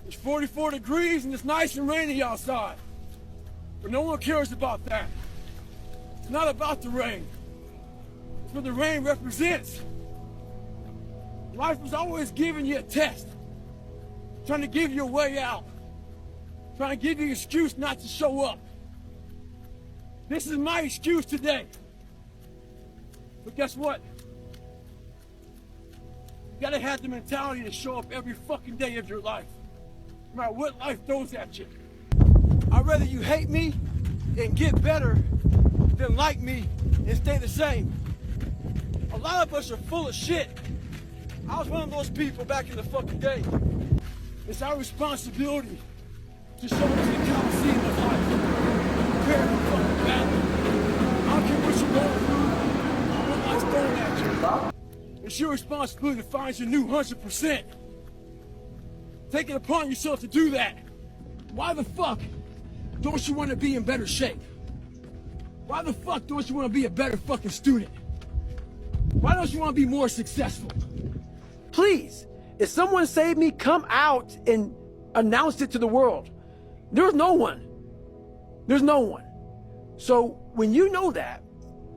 It's 44 degrees and it's nice and rainy outside. But no one cares about that. It's not about the rain. It's what the rain represents. Life is always giving you a test, trying to give you a way out, trying to give you an excuse not to show up. This is my excuse today. But guess what? You gotta have the mentality to show up every fucking day of your life, no matter what life throws at you. I'd rather you hate me and get better than like me and stay the same. A lot of us are full of shit. I was one of those people back in the fucking day. It's our responsibility to show us the Coliseum of life. Prepare for fucking battle. I don't care what you're going through, what life's throwing at you. It's your responsibility to find your new 100%. Take it upon yourself to do that. Why the fuck don't you want to be in better shape? Why the fuck don't you want to be a better fucking student? Why don't you want to be more successful? Please, if someone saved me, come out and announce it to the world. There's no one. There's no one. So when you know that,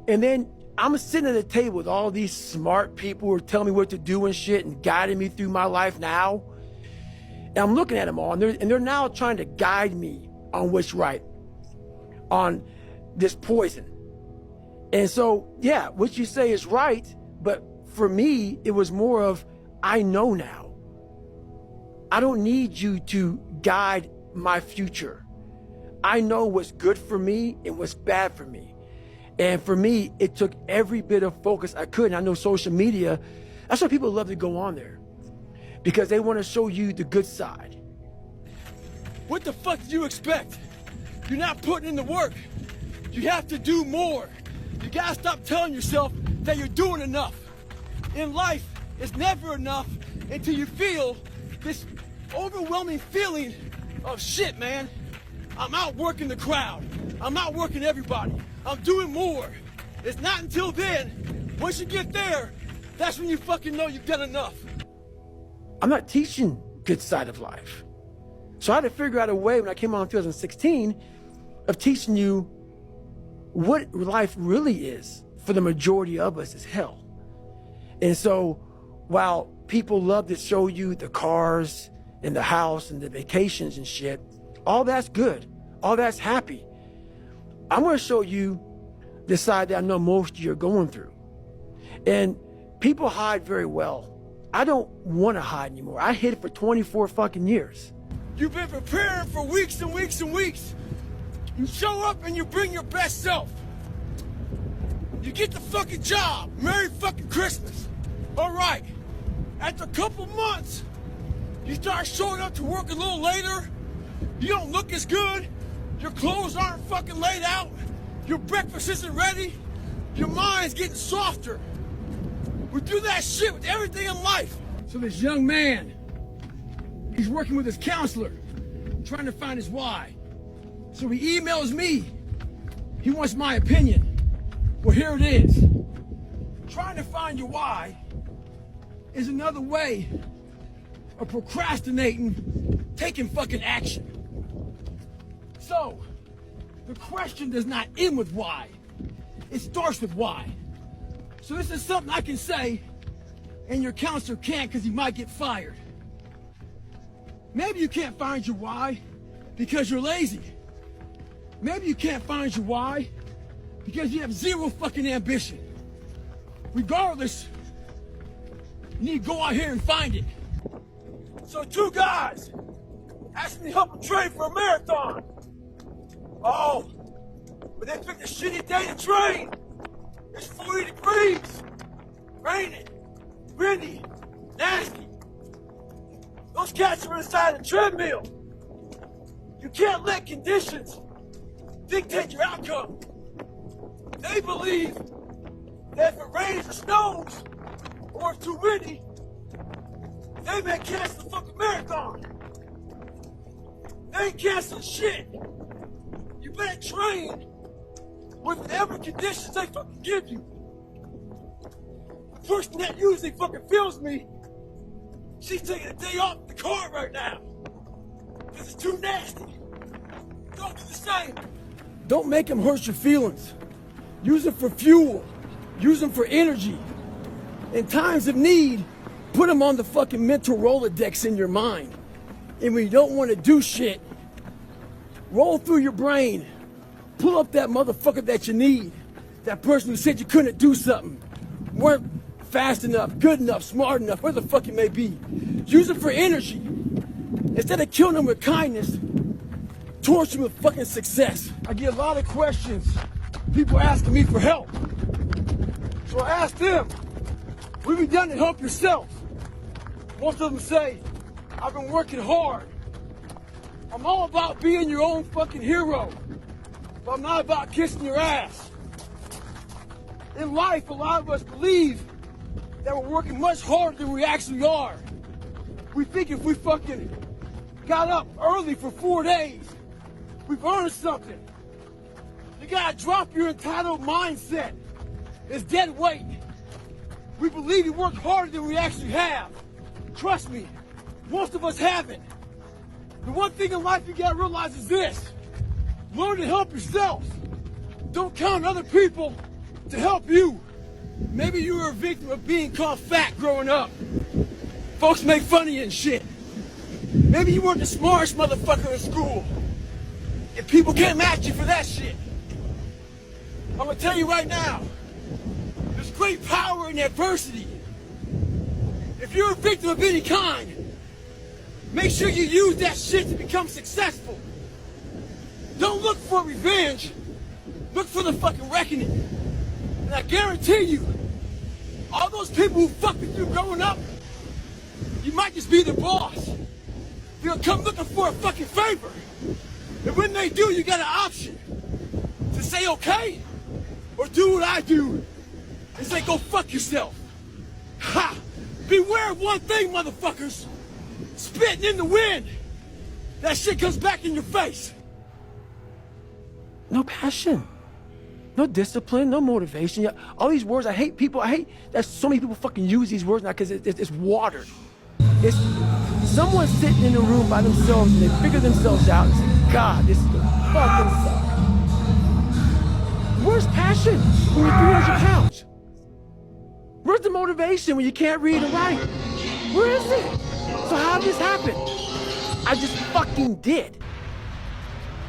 and then I'm sitting at a table with all these smart people who are telling me what to do and shit and guiding me through my life now, and I'm looking at them all, and they're now trying to guide me on what's right, on this poison. And so, yeah, what you say is right, but for me, it was more of, I know now. I don't need you to guide my future. I know what's good for me and what's bad for me. And for me, it took every bit of focus I could. And I know social media, that's why people love to go on there, because they want to show you the good side. What the fuck do you expect? You're not putting in the work. You have to do more. You gotta stop telling yourself that you're doing enough. In life, it's never enough until you feel this overwhelming feeling of shit, man. I'm outworking the crowd. I'm outworking everybody. I'm doing more. It's not until then, once you get there, that's when you fucking know you've done enough. I'm not teaching good side of life. So I had to figure out a way when I came on in 2016 of teaching you what life really is for the majority of us is hell. And so while people love to show you the cars and the house and the vacations and shit, all that's good, all that's happy. I'm going to show you the side that I know most of you are going through. And people hide very well. I don't want to hide anymore. I hid for 24 fucking years. You've been preparing for weeks and weeks and weeks. You show up and you bring your best self. You get the fucking job. Merry fucking Christmas. All right. After a couple months, you start showing up to work a little later. You don't look as good. Your clothes aren't fucking laid out. Your breakfast isn't ready. Your mind's getting softer. We do that shit with everything in life. So this young man, he's working with his counselor, trying to find his why. So he emails me. He wants my opinion. Well, here it is. Trying to find your why is another way of procrastinating, taking fucking action. So, the question does not end with why. It starts with why. So this is something I can say, and your counselor can't because he might get fired. Maybe you can't find your why because you're lazy. Maybe you can't find your why because you have zero fucking ambition. Regardless, you need to go out here and find it. So 2 guys asked me to help them train for a marathon. Oh, but they picked a shitty day to train. It's 40 degrees, raining, windy, nasty. Those cats are inside the treadmill. You can't let conditions dictate your outcome. They believe that if it rains or snows, or it's too windy, they may cancel the fucking marathon. They ain't canceling shit. You better train with whatever conditions they fucking give you. The person that usually fucking fills me, she's taking a day off the car right now. It's too nasty. Don't do the same. Don't make them hurt your feelings. Use them for fuel. Use them for energy. In times of need, put them on the fucking mental Rolodex in your mind. And when you don't want to do shit, roll through your brain. Pull up that motherfucker that you need. That person who said you couldn't do something. Weren't fast enough, good enough, smart enough, where the fuck it may be. Use it for energy. Instead of killing them with kindness, torture them with fucking success. I get a lot of questions. People asking me for help. So I ask them, what have you done to help yourself? Most of them say, I've been working hard. I'm all about being your own fucking hero, but I'm not about kissing your ass. In life, a lot of us believe that we're working much harder than we actually are. We think if we fucking got up early for 4 days, we've earned something. You gotta drop your entitled mindset. It's dead weight. We believe we work harder than we actually have. Trust me, most of us haven't. The one thing in life you gotta realize is this. Learn to help yourself. Don't count on other people to help you. Maybe you were a victim of being called fat growing up. Folks make fun of you and shit. Maybe you weren't the smartest motherfucker in school. And people came at you for that shit. I'm gonna tell you right now, there's great power in adversity. If you're a victim of any kind, make sure you use that shit to become successful. Don't look for revenge. Look for the fucking reckoning. And I guarantee you, all those people who fucked with you growing up, you might just be the boss. They'll come looking for a fucking favor. And when they do, you got an option to say okay, or do what I do and say go fuck yourself. Ha! Beware of one thing, motherfuckers. Spitting in the wind. That shit comes back in your face. No passion. No discipline, no motivation. All these words, I hate people. I hate that so many people fucking use these words now because it's watered. It's someone sitting in a room by themselves and they figure themselves out and say, God, this fucking sucks. Where's passion when you're 300 pounds? Where's the motivation when you can't read and write? Where is it? So how did this happen? I just fucking did.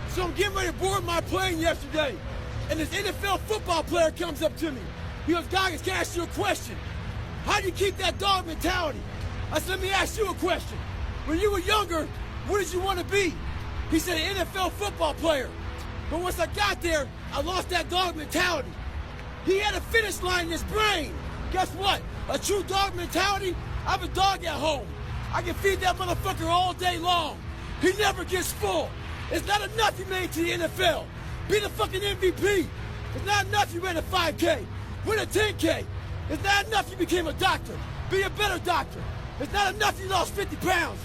So I'm getting ready to board my plane yesterday, and this NFL football player comes up to me. He goes, Goggins, can I ask you a question? How do you keep that dog mentality? I said, let me ask you a question. When you were younger, what did you want to be? He said, an NFL football player. But once I got there, I lost that dog mentality. He had a finish line in his brain. Guess what? A true dog mentality, I have a dog at home. I can feed that motherfucker all day long. He never gets full. It's not enough you made it to the NFL. Be the fucking MVP. It's not enough you ran a 5K. Win a 10K. It's not enough you became a doctor. Be a better doctor. It's not enough you lost 50 pounds.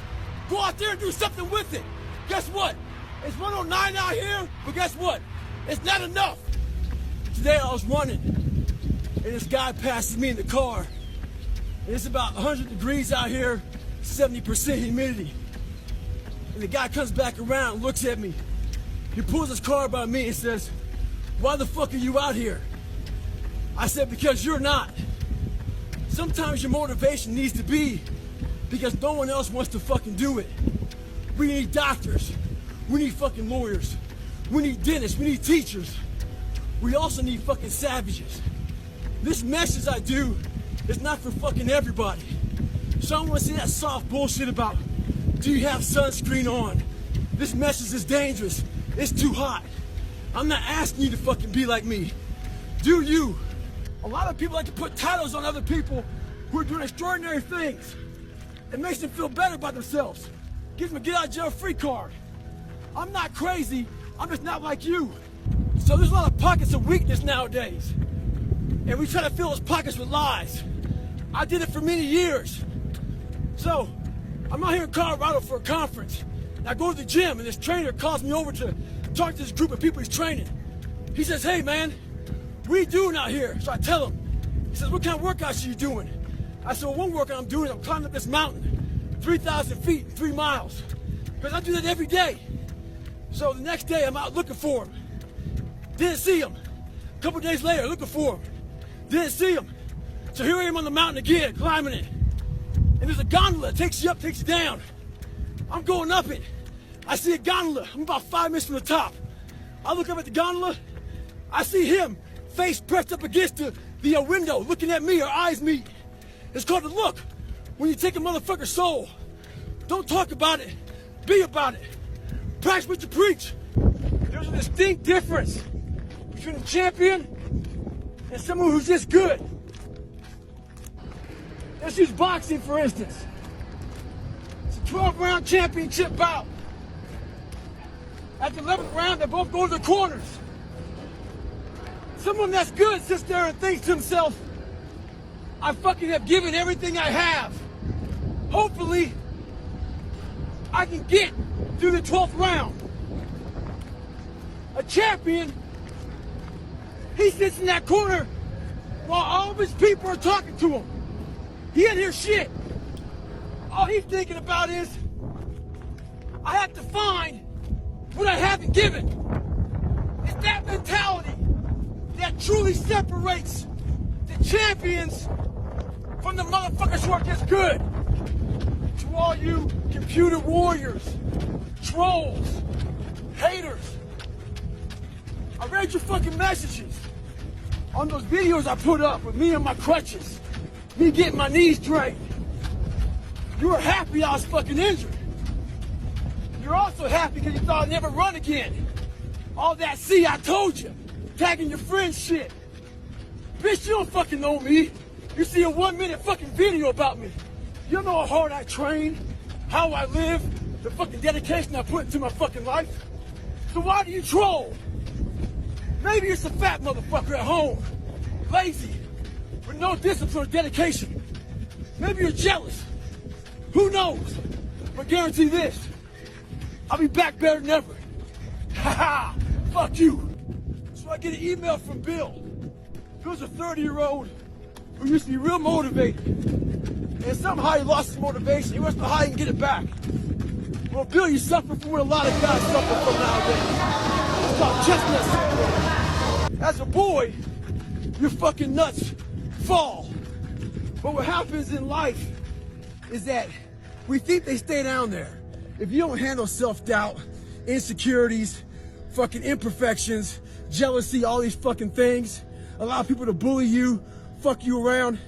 Go out there and do something with it. Guess what? It's 109 out here, but guess what? It's not enough. Today I was running, and this guy passes me in the car. And it's about 100 degrees out here, 70% humidity. And the guy comes back around and looks at me. He pulls his car by me and says, why the fuck are you out here? I said, because you're not. Sometimes your motivation needs to be because no one else wants to fucking do it. We need doctors. We need fucking lawyers. We need dentists. We need teachers. We also need fucking savages. This message I do is not for fucking everybody. So I don't want to see that soft bullshit about, do you have sunscreen on? This message is dangerous. It's too hot. I'm not asking you to fucking be like me. Do you? A lot of people like to put titles on other people who are doing extraordinary things. It makes them feel better about themselves. Gives them a get out of jail free card. I'm not crazy. I'm just not like you. So there's a lot of pockets of weakness nowadays. And we try to fill those pockets with lies. I did it for many years. So I'm out here in Colorado for a conference. And I go to the gym and this trainer calls me over to talk to this group of people he's training. He says, hey man, what are you doing out here? So I tell him. He says, what kind of workouts are you doing? I said, well, one workout I'm doing is I'm climbing up this mountain, 3,000 feet in 3 miles. Because I do that every day. So the next day I'm out looking for him. Didn't see him. A couple days later, looking for him. Didn't see him. So here I am on the mountain again, climbing it. And there's a gondola that takes you up, takes you down. I'm going up it. I see a gondola. I'm about 5 minutes from the top. I look up at the gondola. I see him, face pressed up against the window, looking at me. Our eyes meet. It's called the look. When you take a motherfucker's soul, don't talk about it. Be about it. Practice what you preach. There's a distinct difference between a champion and someone who's just good. Let's use boxing, for instance. It's a 12-round championship bout. At the 11th round, they both go to the corners. Someone that's good sits there and thinks to himself, I fucking have given everything I have. Hopefully, I can get through the 12th round. A champion, he sits in that corner while all of his people are talking to him. He didn't hear shit. All he's thinking about is, I have to find what I haven't given. It's that mentality that truly separates the champions from the motherfuckers who are just good. To all you computer warriors, trolls, haters, I read your fucking messages on those videos I put up with me on my crutches, me getting my knees drained. You were happy I was fucking injured. You're also happy because you thought I'd never run again. All that, see, I told you, tagging your friends shit. Bitch, you don't fucking know me. You see a 1-minute fucking video about me. You know how hard I train, how I live, the fucking dedication I put into my fucking life. So why do you troll? Maybe you're some fat motherfucker at home, lazy, with no discipline or dedication. Maybe you're jealous. Who knows? But guarantee this, I'll be back better than ever. Ha ha! Fuck you. So I get an email from Bill. Bill's a 30-year-old who used to be real motivated. And somehow he lost his motivation. He wants to know how he can get it back. Well, Bill, you suffer from what a lot of guys suffer from nowadays. It's called chestnut syndrome. As a boy, your fucking nuts fall. But what happens in life is that we think they stay down there. If you don't handle self-doubt, insecurities, fucking imperfections, jealousy, all these fucking things, allow people to bully you, fuck you around,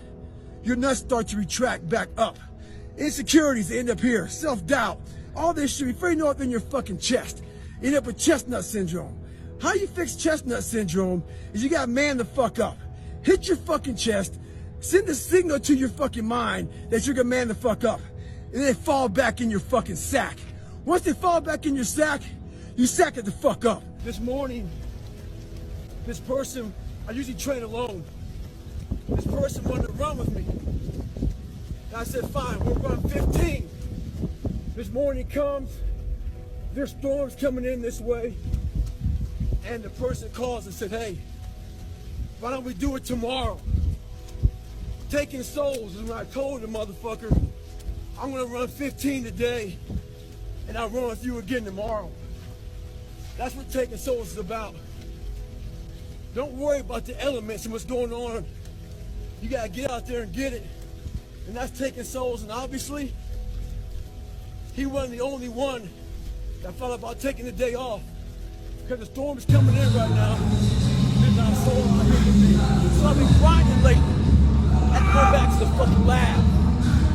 your nuts start to retract back up. Insecurities, they end up here. Self-doubt, all this shit, before you know it, in your fucking chest. You end up with chestnut syndrome. How you fix chestnut syndrome is you gotta man the fuck up. Hit your fucking chest, send a signal to your fucking mind that you're gonna man the fuck up. And then fall back in your fucking sack. Once they fall back in your sack, you sack it the fuck up. This morning, this person, I usually train alone. This person wanted to run with me. And I said, fine, we'll run 15. This morning comes, there's storms coming in this way. And the person calls and said, hey, why don't we do it tomorrow? Taking souls is when I told the motherfucker, I'm gonna run 15 today, and I'll run with you again tomorrow. That's what taking souls is about. Don't worry about the elements and what's going on. You gotta get out there and get it. And that's taking souls, and obviously, he wasn't the only one that thought about taking the day off. Because the storm is coming in right now. There's not a soul out here with me. So I've been grinding lately. I had to go back to the fucking lab.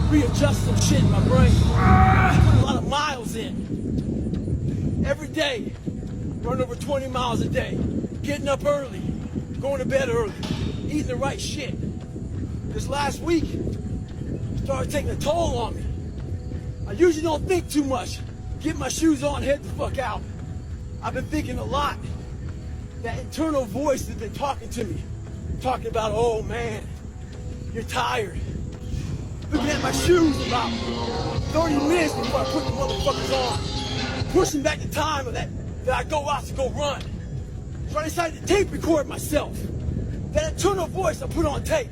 Readjust some shit in my brain. Put a lot of miles in. Every day, run over 20 miles a day. Getting up early, going to bed early, eating the right shit. This last week, started taking a toll on me. I usually don't think too much. Get my shoes on, head the fuck out. I've been thinking a lot. That internal voice has been talking to me. Talking about, oh man, you're tired. Looking at my shoes about 30 minutes before I put the motherfuckers on. Pushing back the time of that I go out to go run. So I decided to tape record myself. That internal voice I put on tape.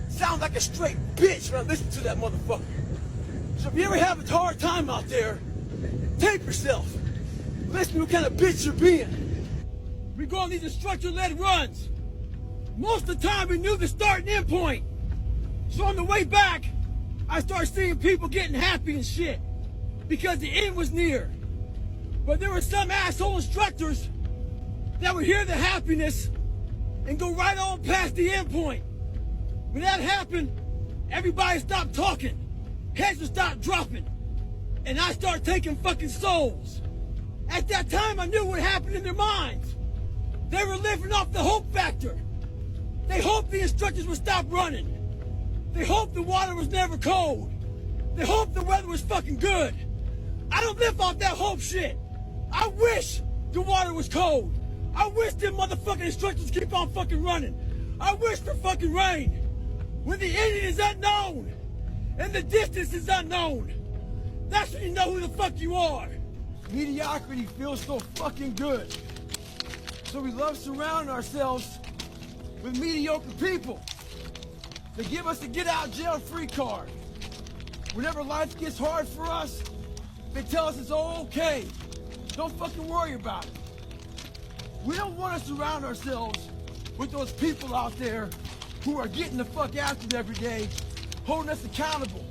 Sounds like a straight bitch when I listen to that motherfucker. So if you ever have a hard time out there, tape yourself. Listen to what kind of bitch you're being. We go on these instructor-led runs. Most of the time we knew the start and end point. So on the way back, I started seeing people getting happy and shit because the end was near. But there were some asshole instructors that would hear the happiness and go right on past the end point. When that happened, everybody stopped talking. Heads would stop dropping. And I started taking fucking souls. At that time, I knew what happened in their minds. They were living off the hope factor. They hoped the instructors would stop running. They hoped the water was never cold. They hoped the weather was fucking good. I don't live off that hope shit. I wish the water was cold. I wish them motherfucking instructors keep on fucking running. I wish for fucking rain. When the ending is unknown and the distance is unknown, that's when you know who the fuck you are. Mediocrity feels so fucking good. So we love surrounding ourselves with mediocre people. They give us a get out jail free card. Whenever life gets hard for us, they tell us it's all okay. Don't fucking worry about it. We don't want to surround ourselves with those people out there who are getting the fuck after it every day, holding us accountable,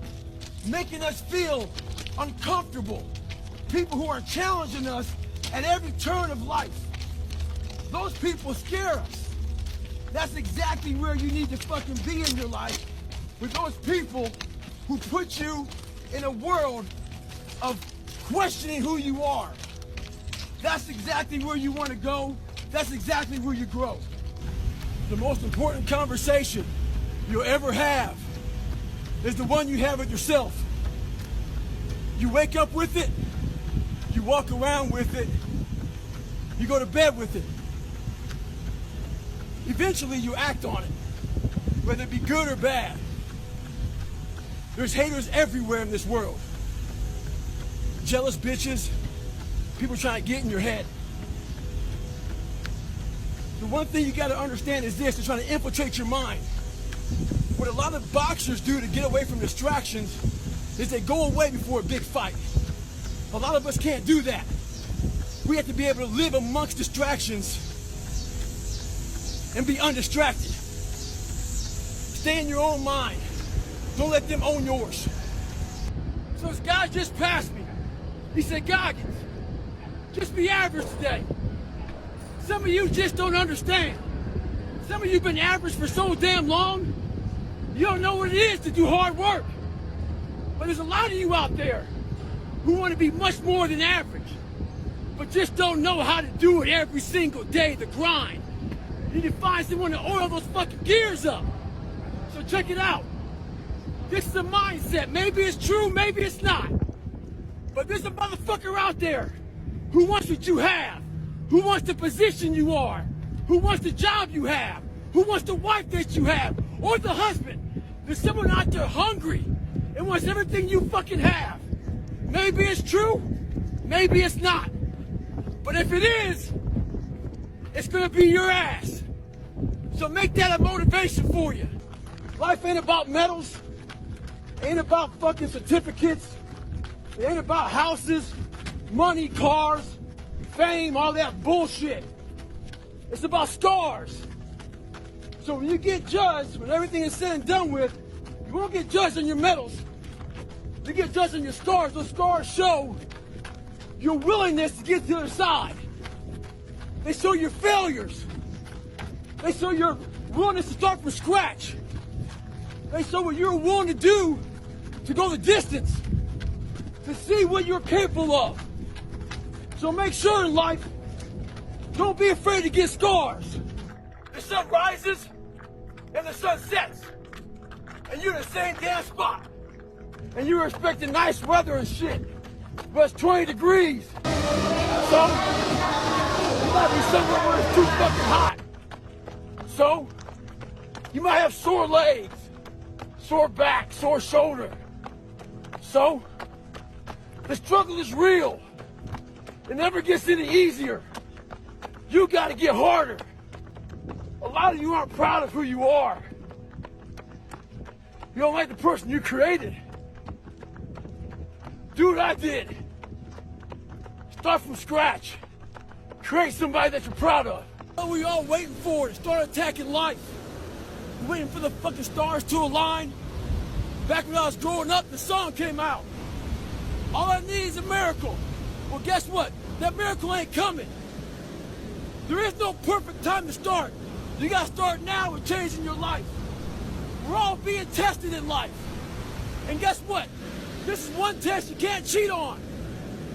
making us feel uncomfortable. People who are challenging us at every turn of life. Those people scare us. That's exactly where you need to fucking be in your life, with those people who put you in a world of questioning who you are. That's exactly where you want to go. That's exactly where you grow. The most important conversation you'll ever have is the one you have with yourself. You wake up with it, you walk around with it, you go to bed with it. Eventually you act on it, whether it be good or bad. There's haters everywhere in this world. Jealous bitches, people trying to get in your head. The one thing you gotta understand is this: they're trying to infiltrate your mind. What a lot of boxers do to get away from distractions is they go away before a big fight. A lot of us can't do that. We have to be able to live amongst distractions and be undistracted. Stay in your own mind. Don't let them own yours. So this guy just passed me. He said, Goggins, just be average today. Some of you just don't understand. Some of you have been average for so damn long, you don't know what it is to do hard work. But there's a lot of you out there who want to be much more than average, but just don't know how to do it every single day, the grind. You need to find someone to oil those fucking gears up. So check it out. This is a mindset. Maybe it's true, maybe it's not. But there's a motherfucker out there who wants what you have, who wants the position you are, who wants the job you have, who wants the wife that you have, or the husband. There's someone out there hungry and wants everything you fucking have. Maybe it's true, maybe it's not. But if it is, it's gonna be your ass. So make that a motivation for you. Life ain't about medals, ain't about fucking certificates, it ain't about houses, money, cars, fame, all that bullshit. It's about scars. So when you get judged, when everything is said and done with, you won't get judged on your medals. You get judged on your scars. Those scars show your willingness to get to the other side. They show your failures. They show your willingness to start from scratch. They show what you're willing to do to go the distance, to see what you're capable of. So make sure in life, don't be afraid to get scars. The sun rises and the sun sets, and you're in the same damn spot. And you're expecting nice weather and shit, but it's 20 degrees. So, you might be somewhere where it's too fucking hot. So, you might have sore legs, sore back, sore shoulder. So, the struggle is real. It never gets any easier. You gotta get harder. A lot of you aren't proud of who you are. You don't like the person you created. Do what I did. Start from scratch. Create somebody that you're proud of. What are we all waiting for to start attacking life? We're waiting for the fucking stars to align. Back when I was growing up, the song came out. All I need is a miracle. Well, guess what? That miracle ain't coming. There is no perfect time to start. You gotta start now with changing your life. We're all being tested in life. And guess what? This is one test you can't cheat on.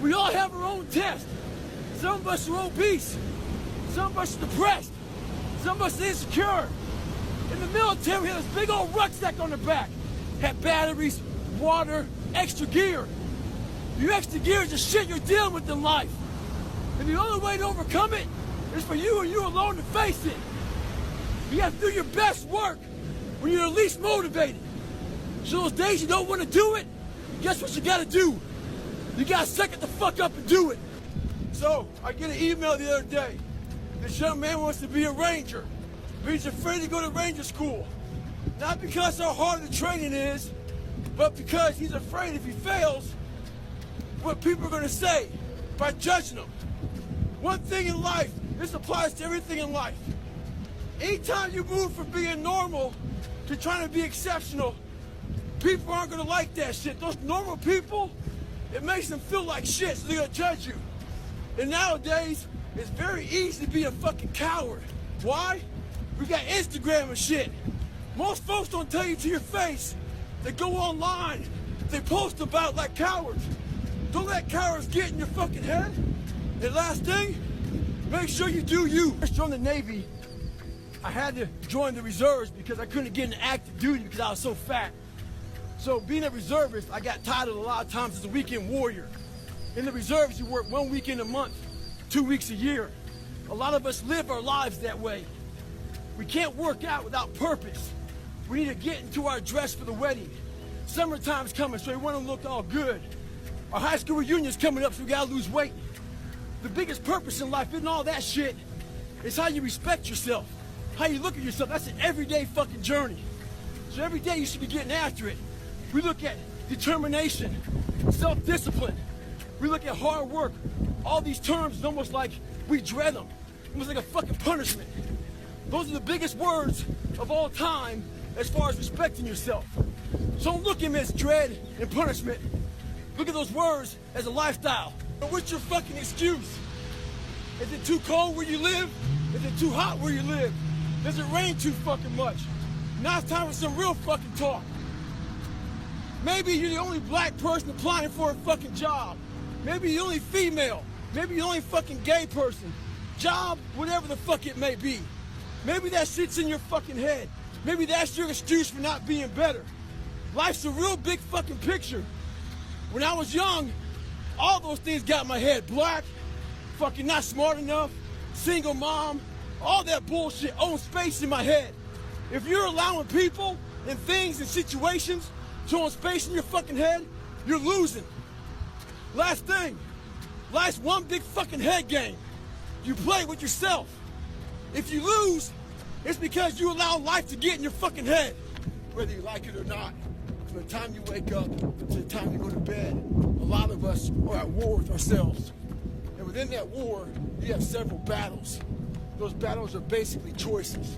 We all have our own test. Some of us are obese. Some of us are depressed. Some of us are insecure. In the military, we had this big old rucksack on the back. Had batteries, water, extra gear. Your extra gear is the shit you're dealing with in life. And the only way to overcome it is for you and you alone to face it. You have to do your best work when you're least motivated. So those days you don't want to do it, guess what you gotta do? You gotta suck it the fuck up and do it. So, I get an email the other day. This young man wants to be a ranger, but he's afraid to go to ranger school. Not because how hard the training is, but because he's afraid if he fails, what people are gonna say by judging him. One thing in life, this applies to everything in life. Anytime you move from being normal to trying to be exceptional, people aren't gonna like that shit. Those normal people, it makes them feel like shit, so they're gonna judge you. And nowadays, it's very easy to be a fucking coward. Why? We got Instagram and shit. Most folks don't tell you to your face. They go online, they post about it like cowards. Don't let cowards get in your fucking head. And last thing, make sure you do you. I joined the Navy. I had to join the reserves because I couldn't get into active duty because I was so fat. So being a reservist, I got titled a lot of times as a weekend warrior. In the reserves, you work 1 weekend a month, 2 weeks a year. A lot of us live our lives that way. We can't work out without purpose. We need to get into our dress for the wedding. Summertime's coming, so we want to look all good. Our high school reunion's coming up, so we gotta lose weight. The biggest purpose in life isn't all that shit. It's how you respect yourself, how you look at yourself. That's an everyday fucking journey. So every day you should be getting after it. We look at determination, self-discipline. We look at hard work. All these terms, it's almost like we dread them. Almost like a fucking punishment. Those are the biggest words of all time as far as respecting yourself. So don't look at them as dread and punishment. Look at those words as a lifestyle. But what's your fucking excuse? Is it too cold where you live? Is it too hot where you live? Does it rain too fucking much? Now it's time for some real fucking talk. Maybe you're the only black person applying for a fucking job. Maybe you're the only female. Maybe you're the only fucking gay person. Job, whatever the fuck it may be. Maybe that shit's in your fucking head. Maybe that's your excuse for not being better. Life's a real big fucking picture. When I was young, all those things got in my head. Black, fucking not smart enough, single mom, all that bullshit owns space in my head. If you're allowing people and things and situations to own space in your fucking head, you're losing. Last thing, life's one big fucking head game. You play with yourself. If you lose, it's because you allow life to get in your fucking head. Whether you like it or not, from the time you wake up to the time you go to bed, a lot of us are at war with ourselves. And within that war, you have several battles. Those battles are basically choices.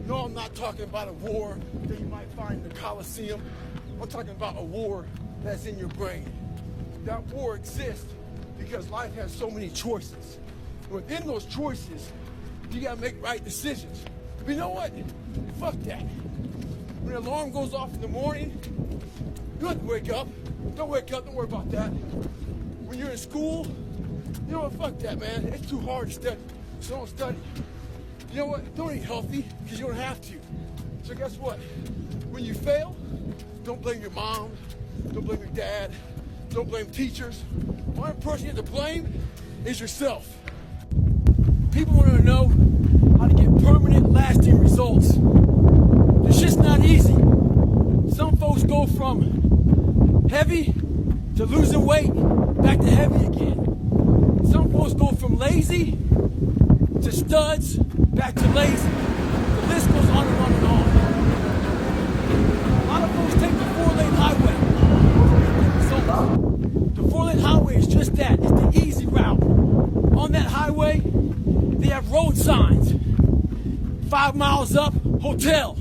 No, I'm not talking about a war that you might find in the Coliseum. I'm talking about a war that's in your brain. That war exists because life has so many choices. And within those choices, you gotta make right decisions. But you know what? Fuck that. When the alarm goes off in the morning, you don't have to wake up. Don't wake up, don't worry about that. When you're in school, you know what? Fuck that, man. It's too hard to study, so don't study. You know what? Don't eat healthy, because you don't have to. So guess what? When you fail, don't blame your mom, don't blame your dad, don't blame teachers. One person you have to blame is yourself. People want to know how to get permanent, lasting results. This shit's not easy. Some folks go from heavy to losing weight, back to heavy again. Some folks go from lazy to studs, back to lazy. The list goes on and on and on. A lot of folks take the 4-lane highway. The 4-lane highway is just that. It's the easy route. 5 miles up, hotel.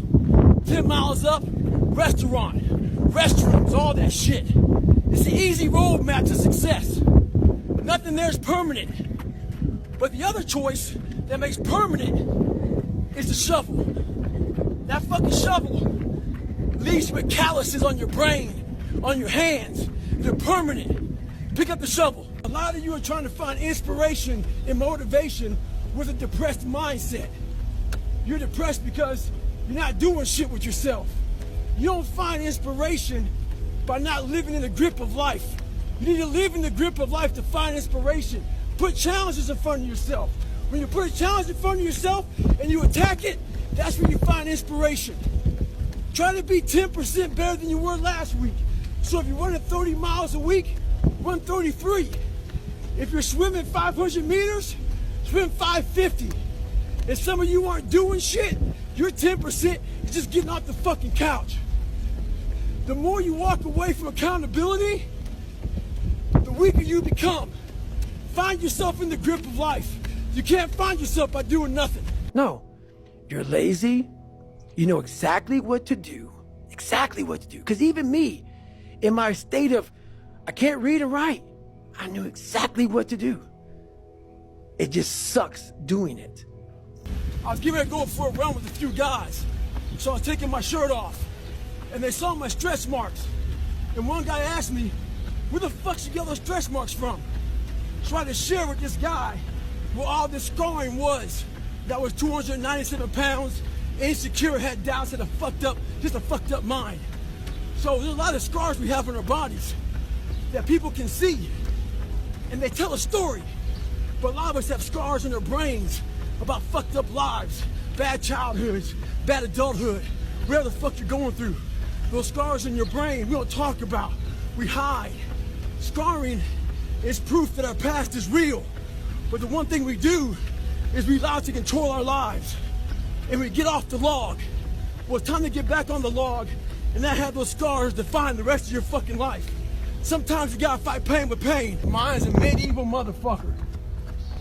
10 miles up, restaurant, restrooms, all that shit. It's the easy roadmap to success. Nothing there's permanent. But the other choice that makes permanent is the shovel. That fucking shovel leaves you with calluses on your brain, on your hands. They're permanent. Pick up the shovel. A lot of you are trying to find inspiration and motivation with a depressed mindset. You're depressed because you're not doing shit with yourself. You don't find inspiration by not living in the grip of life. You need to live in the grip of life to find inspiration. Put challenges in front of yourself. When you put a challenge in front of yourself and you attack it, that's when you find inspiration. Try to be 10% better than you were last week. So if you're running 30 miles a week, run 33. If you're swimming 500 meters, swim 550. If some of you aren't doing shit, your 10% is just getting off the fucking couch. The more you walk away from accountability, the weaker you become. Find yourself in the grip of life. You can't find yourself by doing nothing. No, you're lazy. You know exactly what to do. Exactly what to do. Because even me, in my state of, I can't read and write, I knew exactly what to do. It just sucks doing it. I was getting ready to go for a run with a few guys. So I was taking my shirt off. And they saw my stretch marks. And one guy asked me, where the fuck you get those stretch marks from? So I had to share with this guy where all this scarring was. That was 297 pounds, insecure, had doubts, had a fucked up mind. So there's a lot of scars we have on our bodies that people can see. And they tell a story. But a lot of us have scars in our brains about fucked up lives, bad childhoods, bad adulthood, whatever the fuck you're going through. Those scars in your brain we don't talk about, we hide. Scarring is proof that our past is real. But the one thing we do is we allow it to control our lives. And we get off the log. Well, it's time to get back on the log and not have those scars define the rest of your fucking life. Sometimes you gotta fight pain with pain. Mine's a medieval motherfucker.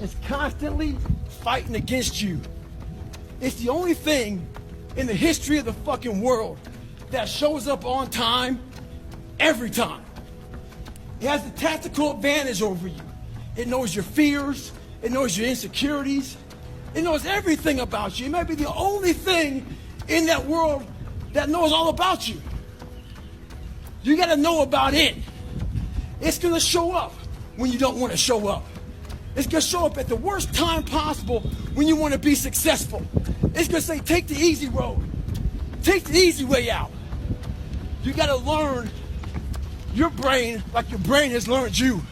It's constantly fighting against you. It's the only thing in the history of the fucking world that shows up on time every time. It has a tactical advantage over you. It knows your fears. It knows your insecurities. It knows everything about you. It might be the only thing in that world that knows all about you. You gotta know about it. It's gonna show up when you don't wanna show up. It's gonna show up at the worst time possible when you wanna be successful. It's gonna say, take the easy road. Take the easy way out. You gotta learn your brain like your brain has learned you.